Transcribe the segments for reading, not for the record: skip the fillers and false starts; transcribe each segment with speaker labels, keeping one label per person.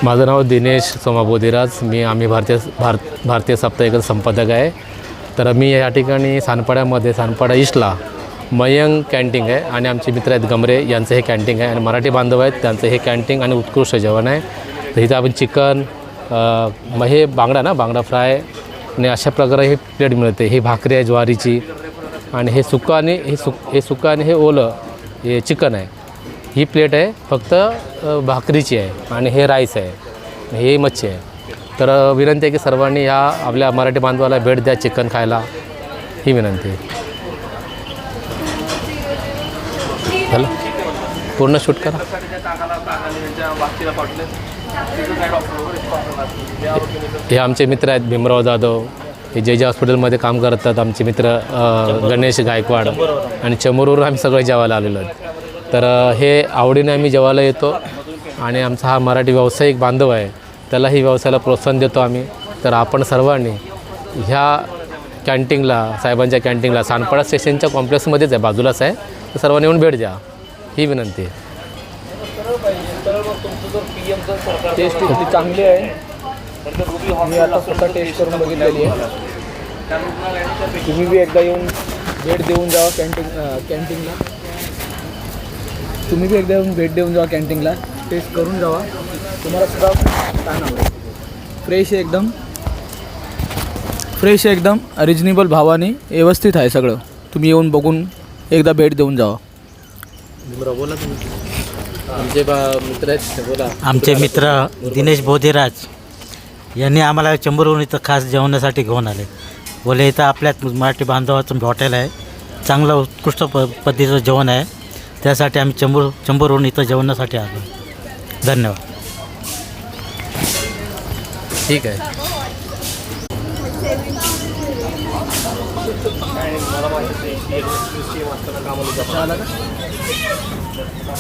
Speaker 1: माझं नाव दिनेश सोमा बोधिराज. आम्ही भारतीय साप्ताहिक संपादक आहे. तर मी या ठिकाणी सानपाडा ईस्टला मयंक कॅन्टीन आहे आणि आमचे मित्र आहेत गमरे यांचं हे कॅन्टीन आहे आणि मराठी बांधव आहेत त्यांचं हे कॅन्टीन आणि उत्कृष्ट जेवण आहे. तर इथं आपण चिकन हे बांगडा फ्राय आणि अशा प्रकारे हे प्लेट मिळते. ही भाकरी आहे ज्वारीची आणि हे सुकं आणि हे ओलं हे चिकन आहे. ही प्लेट आहे फक्त भाकरीची आहे आणि हे राईस आहे, हे मच्छी आहे. तर विनंती आहे की सर्वांनी ह्या आपल्या मराठी बांधवाला भेट द्या चिकन खायला, ही विनंती आहे. झालं पूर्ण शूट करा. हे आमचे मित्र आहेत भीमराव जाधव, हे जे हॉस्पिटलमध्ये काम करतात. आमचे मित्र गणेश गायकवाड आणि चमूरवरून आम्ही सगळे जेवायला आलेलो आहेत. तर हे आवडीने आम्ही जेवायला येतो आणि आमचा हा मराठी व्यावसायिक बांधव आहे, त्यालाही व्यवसायाला प्रोत्साहन देतो आम्ही. तर आपण सर्वांनी ह्या कॅन्टीनला, साहेबांच्या कॅन्टीनला सानपाडा स्टेशनच्या कॉम्प्लेक्समध्येच आहे, बाजूलाच आहे. तर सर्वांनी येऊन भेट द्या, ही विनंती आहे.
Speaker 2: टेस्ट किती चांगली आहे, मी आता स्वतः टेस्ट करून बघितलेली आहे. तुम्ही बी एकदा येऊन भेट देऊन जावा कॅन्टीनला. तुम्ही बी एकदा येऊन भेट देऊन जावा कॅन्टीनला, टेस्ट करून जावा, तुम्हाला सुद्धा छान आवडेल. फ्रेश एकदम रिजनेबल भावाने व्यवस्थित आहे सगळं. तुम्ही येऊन बघून एकदा भेट देऊन जावा.
Speaker 1: बोला तुम्ही. आमचे मित्र आहेत, बोला.
Speaker 3: आमचे मित्र दिनेश बोधिराज यांनी आम्हाला चंबरवरून इथं खास जेवणासाठी घेऊन आले. बोले इथं आपल्यात मराठी बांधवाचं हॉटेल आहे, चांगलं उत्कृष्ट पद्धतीचं जेवण आहे, त्यासाठी आम्ही चंबरवरून इथं जेवणासाठी आलो. धन्यवाद.
Speaker 1: ठीक आहे.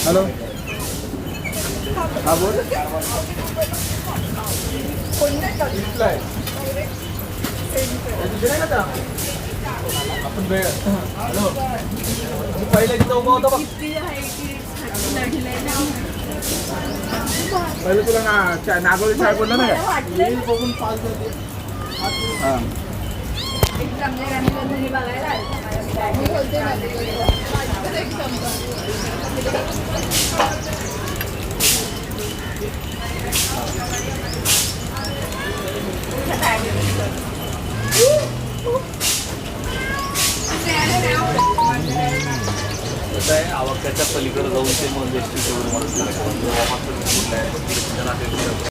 Speaker 2: हॅलो, हा बोल. आपण वेळ हॅलो पहिले तिथं उभा होता बघ. पहिले तुला नागोली शाळा बोलला ना काय बघून पास होते. हां
Speaker 4: आवकाच्या पलीकडे जाऊन ते मग